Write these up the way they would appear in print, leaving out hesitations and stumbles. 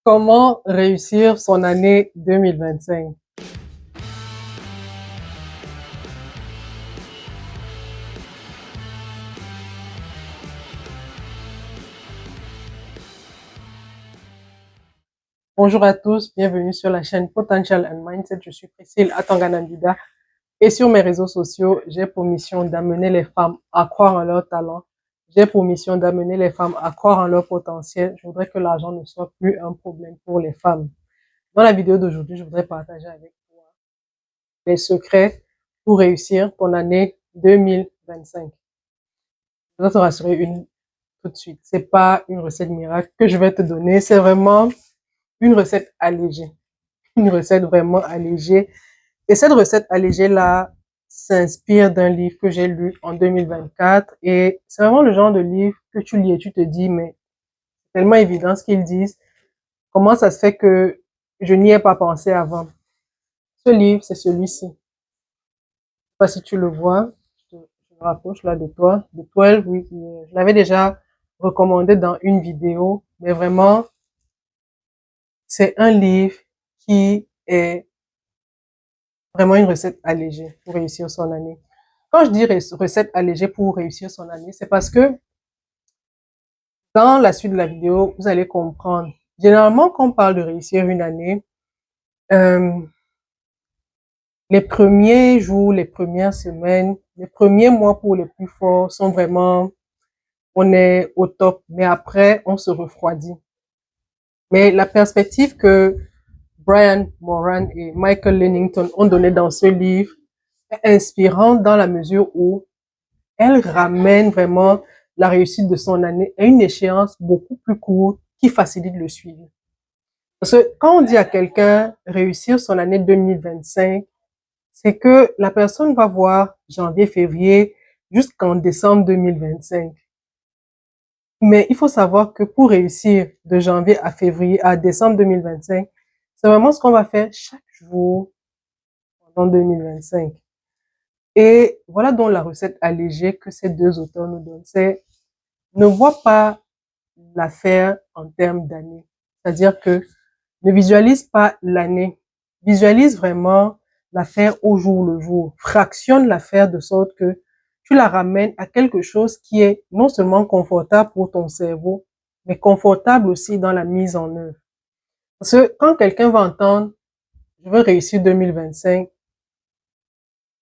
Comment réussir son année 2025? Bonjour à tous, bienvenue sur la chaîne Potential and Mindset. Je suis Priscille Atanganambida et sur mes réseaux sociaux, j'ai pour mission d'amener les femmes à croire en leur talent. J'ai pour mission d'amener les femmes à croire en leur potentiel. Je voudrais que l'argent ne soit plus un problème pour les femmes. Dans la vidéo d'aujourd'hui, je voudrais partager avec toi les secrets pour réussir ton année 2025. Je dois te rassurer tout de suite. C'est pas une recette miracle que je vais te donner. C'est vraiment une recette allégée. Une recette vraiment allégée. Et cette recette allégée-là s'inspire d'un livre que j'ai lu en 2024. Et c'est vraiment le genre de livre que tu lis et tu te dis, mais c'est tellement évident ce qu'ils disent. Comment ça se fait que je n'y ai pas pensé avant? Ce livre, c'est celui-ci. Je sais pas si tu le vois. Je me rapproche là de toi. De 12 Week Years. Je l'avais déjà recommandé dans une vidéo, mais vraiment, c'est un livre qui est vraiment une recette allégée pour réussir son année. Quand je dis recette allégée pour réussir son année, c'est parce que dans la suite de la vidéo, vous allez comprendre. Généralement, quand on parle de réussir une année, euh, les premiers jours, les premières semaines, les premiers mois pour les plus forts sont vraiment, on est au top, mais après, on se refroidit. Mais la perspective que Brian Moran et Michael Lennington ont donnée dans ce livre est inspirante dans la mesure où elle ramène vraiment la réussite de son année à une échéance beaucoup plus courte qui facilite le suivi. Parce que quand on dit à quelqu'un réussir son année 2025, c'est que la personne va voir janvier, février jusqu'en décembre 2025. Mais il faut savoir que pour réussir de janvier à février à décembre 2025, c'est vraiment ce qu'on va faire chaque jour pendant 2025. Et voilà donc la recette allégée que ces deux auteurs nous donnent. C'est ne vois pas l'affaire en termes d'année. C'est-à-dire que ne visualise pas l'année. Visualise vraiment l'affaire au jour le jour. Fractionne l'affaire de sorte que tu la ramènes à quelque chose qui est non seulement confortable pour ton cerveau, mais confortable aussi dans la mise en œuvre. Parce que quand quelqu'un va entendre, je veux réussir 2025,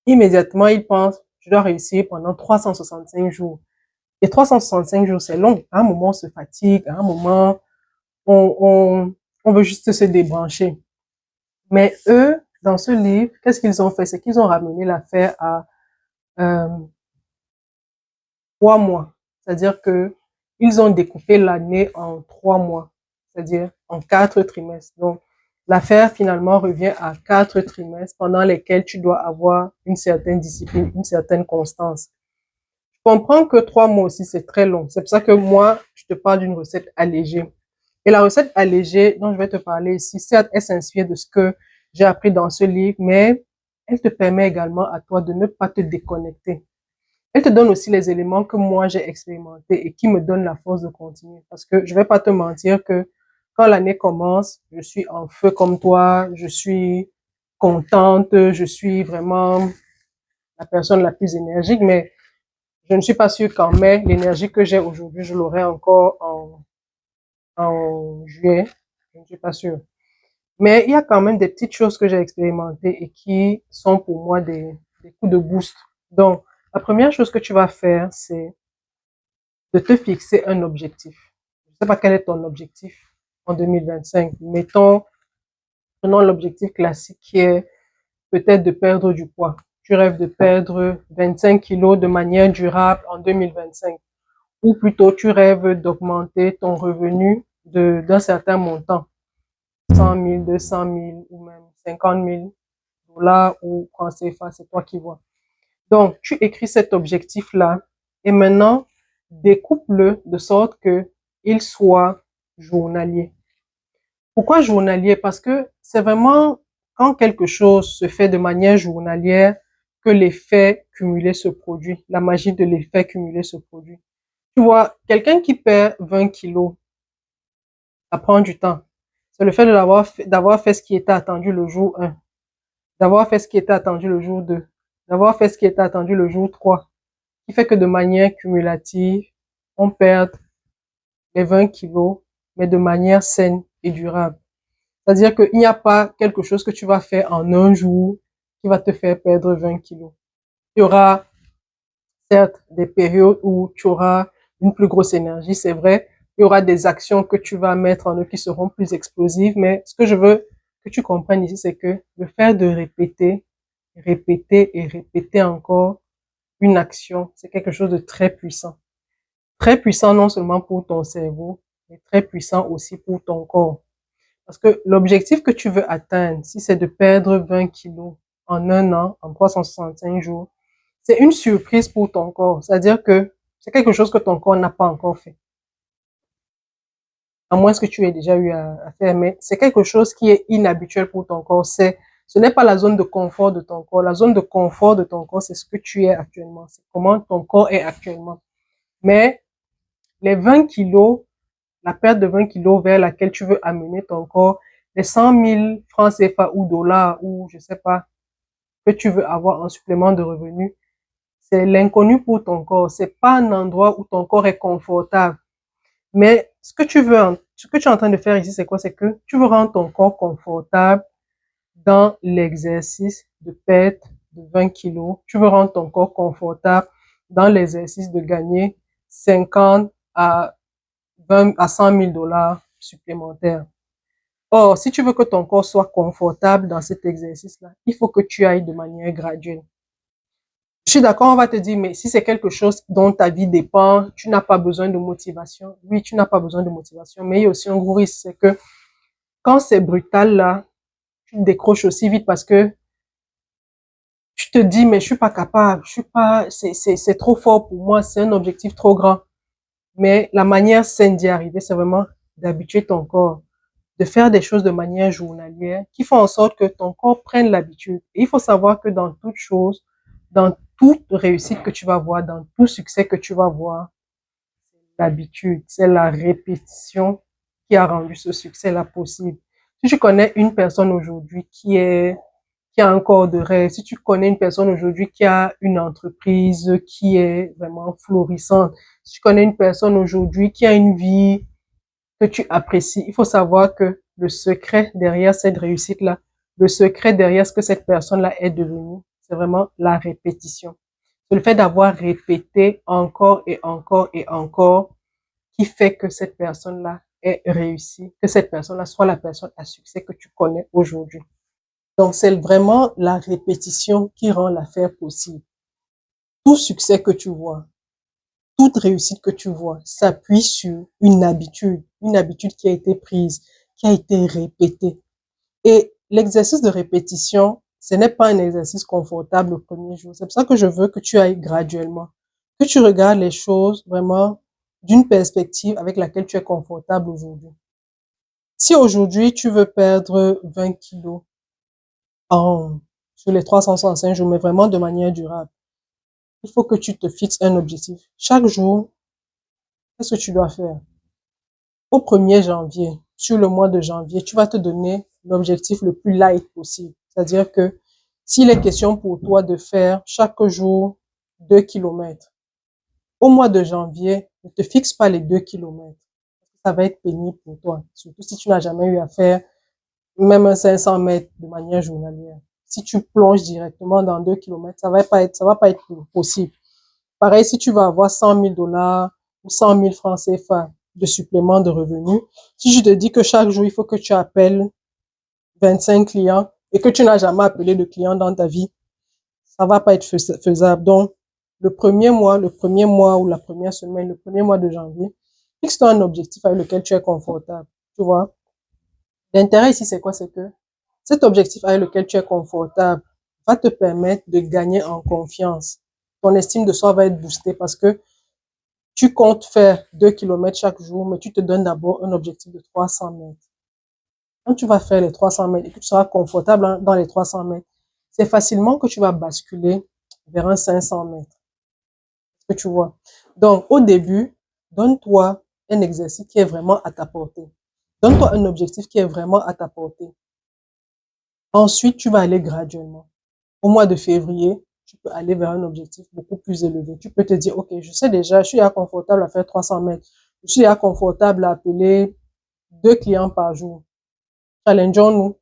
immédiatement il pense, je dois réussir pendant 365 jours. Et 365 jours, c'est long. À un moment, on se fatigue. À un moment, on, on, on veut juste se débrancher. Mais eux, dans ce livre, qu'est-ce qu'ils ont fait? C'est qu'ils ont ramené l'affaire à euh, 3 mois. C'est-à-dire que ils ont découpé l'année en 3 mois, c'est-à-dire en 4 trimestres. Donc, l'affaire finalement revient à 4 trimestres pendant lesquels tu dois avoir une certaine discipline, une certaine constance. Je comprends que 3 mois aussi, c'est très long. C'est pour ça que moi, je te parle d'une recette allégée. Et la recette allégée dont je vais te parler ici, certes, elle s'inspire de ce que j'ai appris dans ce livre, mais elle te permet également à toi de ne pas te déconnecter. Elle te donne aussi les éléments que moi j'ai expérimentés et qui me donnent la force de continuer. Parce que je vais pas te mentir que quand l'année commence, je suis en feu comme toi, je suis contente, je suis vraiment la personne la plus énergique, mais je ne suis pas sûre qu'en mai, l'énergie que j'ai aujourd'hui, je l'aurai encore en juillet. Je ne suis pas sûre. Mais il y a quand même des petites choses que j'ai expérimentées et qui sont pour moi des coups de boost. Donc, la première chose que tu vas faire, c'est de te fixer un objectif. Je ne sais pas quel est ton objectif en 2025. Prenons l'objectif classique qui est peut-être de perdre du poids. Tu rêves de perdre 25 kilos de manière durable en 2025. Ou plutôt tu rêves d'augmenter ton revenu d'un certain montant, 100 000, 200 000 ou même 50 000 dollars ou francs CFA, c'est toi qui vois. Donc, tu écris cet objectif-là et maintenant, découpe-le de sorte que il soit journalier. Pourquoi journalier? Parce que c'est vraiment quand quelque chose se fait de manière journalière que l'effet cumulé se produit, la magie de l'effet cumulé se produit. Tu vois, quelqu'un qui perd 20 kilos, ça prend du temps. C'est le fait d'avoir fait ce qui était attendu le jour 1, d'avoir fait ce qui était attendu le jour 2, d'avoir fait ce qui était attendu le jour 3, qui fait que de manière cumulative, on perd les 20 kilos, mais de manière saine et durable. C'est-à-dire qu'il n'y a pas quelque chose que tu vas faire en un jour qui va te faire perdre 20 kilos. Il y aura certes des périodes où tu auras une plus grosse énergie, c'est vrai. Il y aura des actions que tu vas mettre en œuvre qui seront plus explosives, mais ce que je veux que tu comprennes ici, c'est que le fait de répéter, répéter et répéter encore une action, c'est quelque chose de très puissant. Très puissant non seulement pour ton cerveau, mais très puissant aussi pour ton corps. Parce que l'objectif que tu veux atteindre, si c'est de perdre 20 kilos en un an, en 365 jours, c'est une surprise pour ton corps. C'est-à-dire que c'est quelque chose que ton corps n'a pas encore fait. À moins que tu aies déjà eu à faire, mais c'est quelque chose qui est inhabituel pour ton corps. Ce n'est pas la zone de confort de ton corps. La zone de confort de ton corps, c'est ce que tu es actuellement. C'est comment ton corps est actuellement. Mais les 20 kilos, la perte de 20 kilos vers laquelle tu veux amener ton corps, les 100 000 francs CFA ou dollars ou je sais pas, que tu veux avoir en supplément de revenus, c'est l'inconnu pour ton corps. C'est pas un endroit où ton corps est confortable. Mais ce que tu es en train de faire ici, c'est quoi? C'est que tu veux rendre ton corps confortable dans l'exercice de perte de 20 kilos. Tu veux rendre ton corps confortable dans l'exercice de gagner 50 à 20 à 100 000 dollars supplémentaires. Or, si tu veux que ton corps soit confortable dans cet exercice-là, il faut que tu ailles de manière graduelle. Je suis d'accord, on va te dire, mais si c'est quelque chose dont ta vie dépend, tu n'as pas besoin de motivation. Oui, tu n'as pas besoin de motivation, mais il y a aussi un gros risque, c'est que quand c'est brutal là, tu te décroches aussi vite parce que tu te dis, mais je suis pas capable, je suis pas, c'est trop fort pour moi, c'est un objectif trop grand. Mais la manière saine d'y arriver, c'est vraiment d'habituer ton corps, de faire des choses de manière journalière qui font en sorte que ton corps prenne l'habitude. Et il faut savoir que dans toute chose, dans toute réussite que tu vas voir, dans tout succès que tu vas voir, l'habitude, c'est la répétition qui a rendu ce succès-là possible. Si tu connais une personne aujourd'hui qui a un corps de rêve, si tu connais une personne aujourd'hui qui a une entreprise qui est vraiment florissante, si tu connais une personne aujourd'hui qui a une vie que tu apprécies, il faut savoir que le secret derrière cette réussite-là, le secret derrière ce que cette personne-là est devenue, c'est vraiment la répétition. C'est le fait d'avoir répété encore et encore et encore qui fait que cette personne-là est réussie, que cette personne-là soit la personne à succès que tu connais aujourd'hui. Donc, c'est vraiment la répétition qui rend l'affaire possible. Tout succès que tu vois, toute réussite que tu vois s'appuie sur une habitude qui a été prise, qui a été répétée. Et l'exercice de répétition, ce n'est pas un exercice confortable le premier jour. C'est pour ça que je veux que tu ailles graduellement, que tu regardes les choses vraiment d'une perspective avec laquelle tu es confortable aujourd'hui. Si aujourd'hui tu veux perdre 20 kilos en, sur les 365 jours, mais vraiment de manière durable, il faut que tu te fixes un objectif. Chaque jour, qu'est-ce que tu dois faire? Au 1er janvier, sur le mois de janvier, tu vas te donner l'objectif le plus light possible. C'est-à-dire que s'il est question pour toi de faire chaque jour 2 kilomètres, au mois de janvier, ne te fixe pas les 2 kilomètres. Ça va être pénible pour toi, surtout si tu n'as jamais eu à faire même un 500 mètres de manière journalière. Si tu plonges directement dans 2 kilomètres, ça va pas être possible. Pareil, si tu vas avoir 100 000 dollars ou 100 000 francs CFA de supplément de revenus, si je te dis que chaque jour, il faut que tu appelles 25 clients et que tu n'as jamais appelé de client dans ta vie, ça va pas être faisable. Donc, le premier mois ou la première semaine, le premier mois de janvier, fixe-toi un objectif avec lequel tu es confortable. Tu vois? L'intérêt ici, c'est quoi? C'est que cet objectif avec lequel tu es confortable va te permettre de gagner en confiance. Ton estime de soi va être boostée parce que tu comptes faire 2 kilomètres chaque jour, mais tu te donnes d'abord un objectif de 300 mètres. Quand tu vas faire les 300 mètres et que tu seras confortable dans les 300 mètres, c'est facilement que tu vas basculer vers un 500 mètres. Que tu vois. Donc, au début, donne-toi un exercice qui est vraiment à ta portée. Donne-toi un objectif qui est vraiment à ta portée. Ensuite, tu vas aller graduellement. Au mois de février, tu peux aller vers un objectif beaucoup plus élevé. Tu peux te dire, OK, je sais déjà, je suis déjà confortable à faire 300 mètres. Je suis déjà confortable à appeler 2 clients par jour. Challengeons-nous.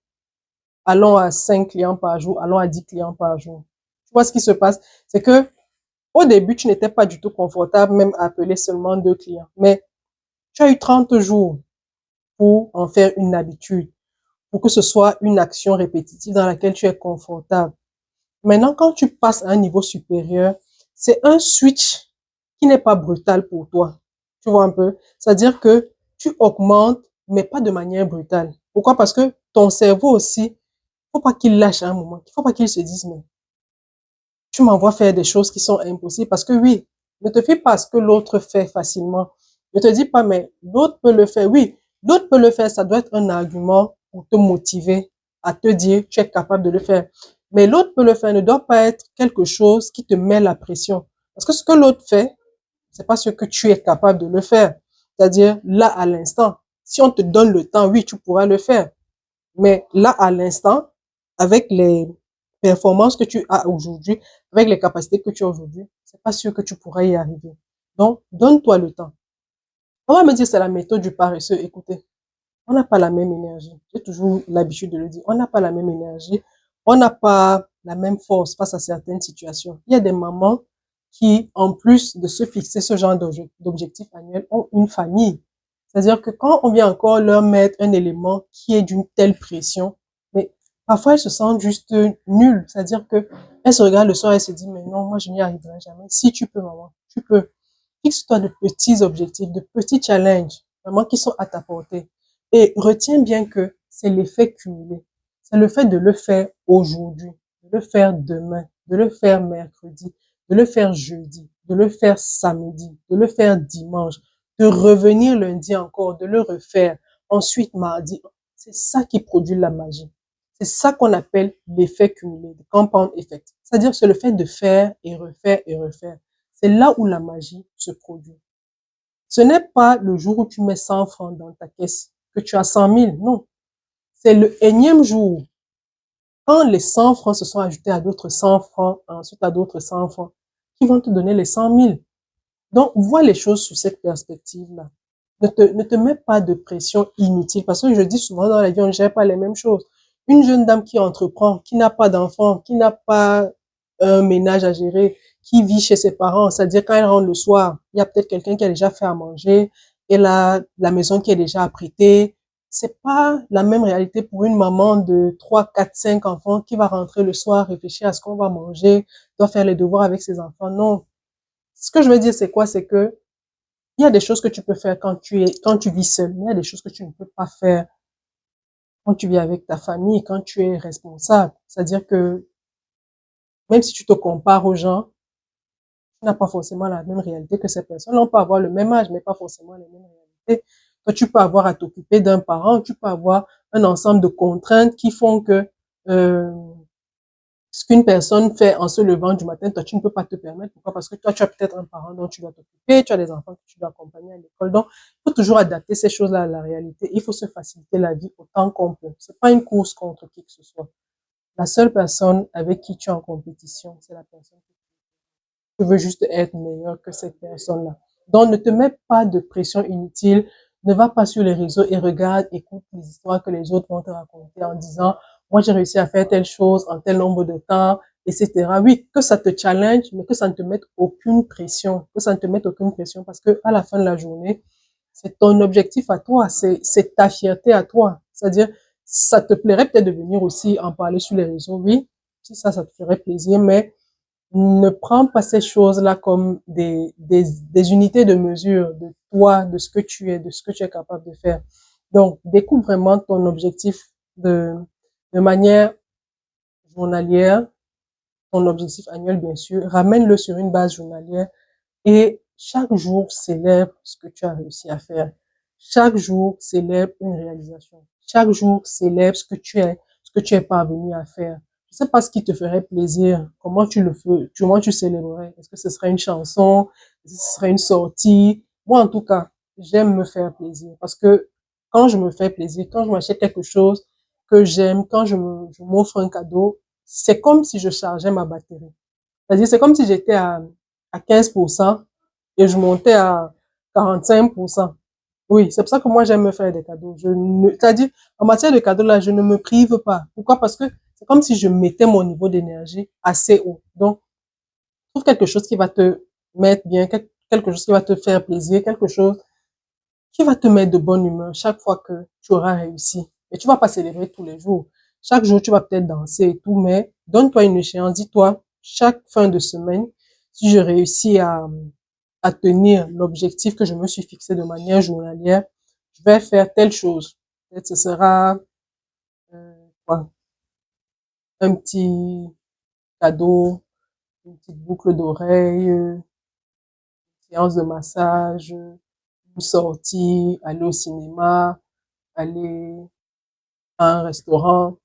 Allons à 5 clients par jour, allons à 10 clients par jour. Tu vois ce qui se passe? C'est que au début, tu n'étais pas du tout confortable même à appeler seulement 2 clients. Mais tu as eu 30 jours pour en faire une habitude, pour que ce soit une action répétitive dans laquelle tu es confortable. Maintenant, quand tu passes à un niveau supérieur, c'est un switch qui n'est pas brutal pour toi. Tu vois un peu? C'est-à-dire que tu augmentes, mais pas de manière brutale. Pourquoi? Parce que ton cerveau aussi, faut pas qu'il lâche à un moment. Il faut pas qu'il se dise, mais tu m'envoies faire des choses qui sont impossibles. Parce que oui, ne te fie pas à ce que l'autre fait facilement. Ne te dis pas, mais l'autre peut le faire. Oui, l'autre peut le faire. Ça doit être un argument pour te motiver à te dire, tu es capable de le faire. Mais l'autre peut le faire ne doit pas être quelque chose qui te met la pression. Parce que ce que l'autre fait, c'est pas ce que tu es capable de le faire. C'est-à-dire, là, à l'instant, si on te donne le temps, oui, tu pourras le faire. Mais là, à l'instant, avec les performances que tu as aujourd'hui, avec les capacités que tu as aujourd'hui, c'est pas sûr que tu pourras y arriver. Donc, donne-toi le temps. On va me dire c'est la méthode du paresseux. Écoutez, on n'a pas la même énergie. J'ai toujours l'habitude de le dire. On n'a pas la même énergie. On n'a pas la même force face à certaines situations. Il y a des mamans qui, en plus de se fixer ce genre d'objectifs annuels, ont une famille. C'est-à-dire que quand on vient encore leur mettre un élément qui est d'une telle pression, mais parfois elles se sentent juste nulles. C'est-à-dire que elles se regardent le soir et se disent, mais non, moi je n'y arriverai jamais. Si tu peux, maman, tu peux. Fixe-toi de petits objectifs, de petits challenges, vraiment qui sont à ta portée. Et retiens bien que c'est l'effet cumulé. C'est le fait de le faire aujourd'hui, de le faire demain, de le faire mercredi, de le faire jeudi, de le faire samedi, de le faire dimanche, de revenir lundi encore, de le refaire, ensuite mardi. C'est ça qui produit la magie. C'est ça qu'on appelle l'effet cumulé, le compound effect. C'est-à-dire c'est le fait de faire et refaire et refaire. C'est là où la magie se produit. Ce n'est pas le jour où tu mets 100 francs dans ta caisse que tu as 100 000. Non. C'est le énième jour. Quand les 100 francs se sont ajoutés à d'autres 100 francs, ensuite à d'autres 100 francs, qui vont te donner les 100 000. Donc, vois les choses sous cette perspective-là. Ne te mets pas de pression inutile parce que je dis souvent dans la vie, on ne gère pas les mêmes choses. Une jeune dame qui entreprend, qui n'a pas d'enfant, qui n'a pas un ménage à gérer, qui vit chez ses parents, c'est-à-dire quand elle rentre le soir, il y a peut-être quelqu'un qui a déjà fait à manger, elle a la maison qui est déjà apprêtée. C'est pas la même réalité pour une maman de 3, 4, 5 enfants qui va rentrer le soir, réfléchir à ce qu'on va manger, doit faire les devoirs avec ses enfants. Non. Ce que je veux dire, c'est quoi? C'est que il y a des choses que tu peux faire quand tu vis seul, mais il y a des choses que tu ne peux pas faire quand tu vis avec ta famille, quand tu es responsable. C'est-à-dire que même si tu te compares aux gens, tu n'as pas forcément la même réalité que ces personnes. On peut avoir le même âge, mais pas forcément les mêmes réalités. Toi, tu peux avoir à t'occuper d'un parent, tu peux avoir un ensemble de contraintes qui font que euh, ce qu'une personne fait en se levant du matin, toi, tu ne peux pas te permettre. Pourquoi? Parce que toi, tu as peut-être un parent dont tu dois t'occuper, tu as des enfants que tu dois accompagner à l'école. Donc, il faut toujours adapter ces choses-là à la réalité. Il faut se faciliter la vie autant qu'on peut. C'est pas une course contre qui que ce soit. La seule personne avec qui tu es en compétition, c'est la personne que tu veux juste être meilleur que cette personne-là. Donc, ne te mets pas de pression inutile. Ne va pas sur les réseaux et regarde, écoute les histoires que les autres vont te raconter en disant, moi, j'ai réussi à faire telle chose en tel nombre de temps, etc. Oui, que ça te challenge, mais que ça ne te mette aucune pression, que ça ne te mette aucune pression parce que à la fin de la journée, c'est ton objectif à toi, c'est ta fierté à toi. C'est-à-dire, ça te plairait peut-être de venir aussi en parler sur les réseaux, oui, si ça te ferait plaisir, mais ne prends pas ces choses-là comme des unités de mesure de toi, de ce que tu es, de ce que tu es capable de faire. Donc, découvre vraiment ton objectif de manière journalière, ton objectif annuel, bien sûr. Ramène-le sur une base journalière et chaque jour célèbre ce que tu as réussi à faire. Chaque jour célèbre une réalisation. Chaque jour célèbre ce que tu es parvenu à faire. Je sais pas ce qui te ferait plaisir. Comment tu le fais? Comment tu célébrerais? Est-ce que ce serait une chanson? Est-ce que ce serait une sortie? Moi, en tout cas, j'aime me faire plaisir parce que quand je me fais plaisir, quand je m'achète quelque chose que j'aime, quand je m'offre un cadeau, c'est comme si je chargeais ma batterie. C'est-à-dire, c'est comme si j'étais à 15% et je montais à 45%. Oui, c'est pour ça que moi, j'aime me faire des cadeaux. C'est-à-dire, en matière de cadeaux, là, je ne me prive pas. Pourquoi? Parce que c'est comme si je mettais mon niveau d'énergie assez haut. Donc, trouve quelque chose qui va te mettre bien, quelque chose qui va te faire plaisir, quelque chose qui va te mettre de bonne humeur chaque fois que tu auras réussi. Mais tu vas pas célébrer tous les jours. Chaque jour, tu vas peut-être danser et tout, mais donne-toi une échéance. Dis-toi, chaque fin de semaine, si je réussis à tenir l'objectif que je me suis fixé de manière journalière, je vais faire telle chose. Peut-être ce sera quoi, un petit cadeau, une petite boucle d'oreille, une séance de massage, une sortie, aller au cinéma, aller à un restaurant.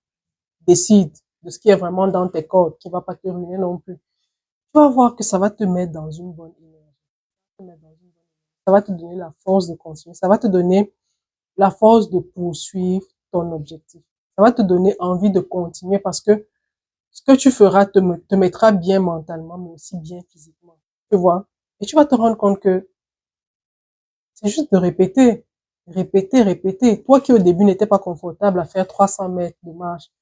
Décide de ce qui est vraiment dans tes cordes, qui ne va pas te ruiner non plus. Tu vas voir que ça va te mettre dans une bonne énergie. Ça va te donner la force de continuer. Ça va te donner la force de poursuivre ton objectif. Ça va te donner envie de continuer parce que ce que tu feras te mettra bien mentalement, mais aussi bien physiquement. Tu vois? Et tu vas te rendre compte que c'est juste de répéter, répéter, répéter. Toi qui au début n'étais pas confortable à faire 300 mètres de marche,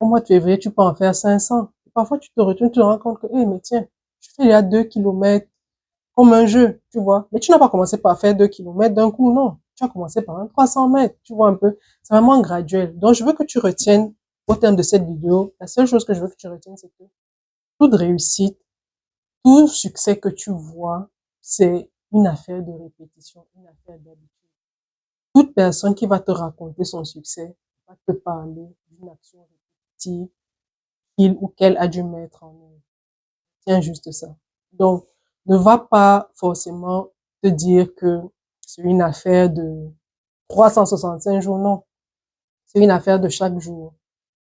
au mois de février, tu peux en faire 500. Parfois, tu te retournes, tu te rends compte que, eh, mais tiens, je fais déjà 2 kilomètres comme un jeu, tu vois. Mais tu n'as pas commencé par faire 2 kilomètres d'un coup, non. Tu as commencé par un 300 mètres, tu vois un peu. C'est vraiment graduel. Donc, je veux que tu retiennes, au terme de cette vidéo, la seule chose que je veux que tu retiennes, c'est que toute réussite, tout succès que tu vois, c'est une affaire de répétition, une affaire d'habitude. Toute personne qui va te raconter son succès va te parler d'une action répétitive qu'il ou qu'elle a dû mettre en œuvre. Tiens juste ça. Donc, ne va pas forcément te dire que c'est une affaire de 365 jours, non. C'est une affaire de chaque jour.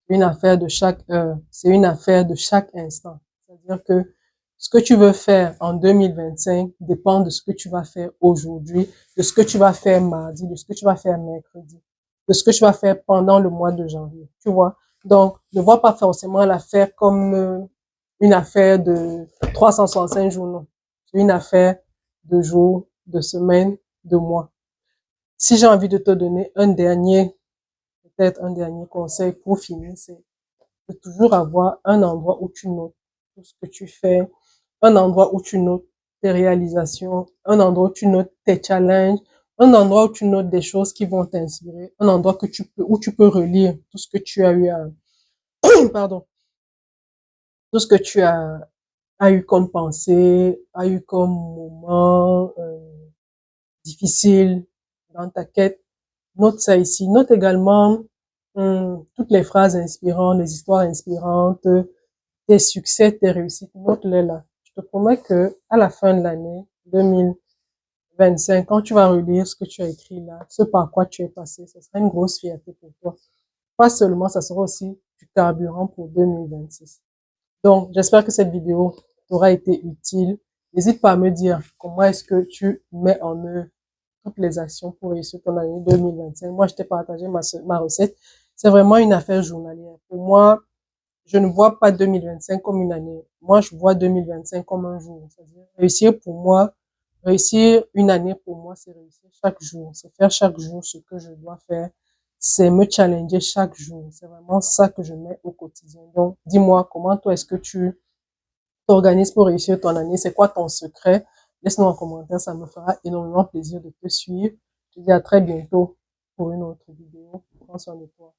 C'est une affaire de chaque heure. C'est une affaire de chaque instant. C'est-à-dire que ce que tu veux faire en 2025 dépend de ce que tu vas faire aujourd'hui, de ce que tu vas faire mardi, de ce que tu vas faire mercredi, de ce que tu vas faire pendant le mois de janvier. Tu vois? Donc, ne vois pas forcément l'affaire comme une affaire de 365 jours, non. C'est une affaire de jours, de semaines, de mois. Si j'ai envie de te donner peut-être un dernier conseil pour finir, c'est de toujours avoir un endroit où tu notes tout ce que tu fais, un endroit où tu notes tes réalisations, un endroit où tu notes tes challenges, un endroit où tu notes des choses qui vont t'inspirer, un endroit où tu peux relire tout ce que tu as eu à, pardon, tout ce que tu as eu comme pensée, a eu comme moment difficile dans ta quête. Note ça ici. Note également toutes les phrases inspirantes, les histoires inspirantes, tes succès, tes réussites. Note-les là. Je te promets que à la fin de l'année 2025, quand tu vas relire ce que tu as écrit là, ce par quoi tu es passé, ce sera une grosse fierté pour toi. Pas seulement, ça sera aussi du carburant pour 2026. Donc, j'espère que cette vidéo t'aura été utile. N'hésite pas à me dire comment est-ce que tu mets en œuvre toutes les actions pour réussir ton année 2025. Moi, je t'ai partagé ma recette. C'est vraiment une affaire journalière. Pour moi, je ne vois pas 2025 comme une année. Moi, je vois 2025 comme un jour. C'est-à-dire, réussir pour moi, réussir une année pour moi, c'est réussir chaque jour. C'est faire chaque jour ce que je dois faire. C'est me challenger chaque jour. C'est vraiment ça que je mets au quotidien. Donc, dis-moi, comment toi est-ce que tu t'organises pour réussir ton année? C'est quoi ton secret? Laisse-nous en commentaire, ça me fera énormément plaisir de te suivre. Je te dis à très bientôt pour une autre vidéo. Prends soin de toi.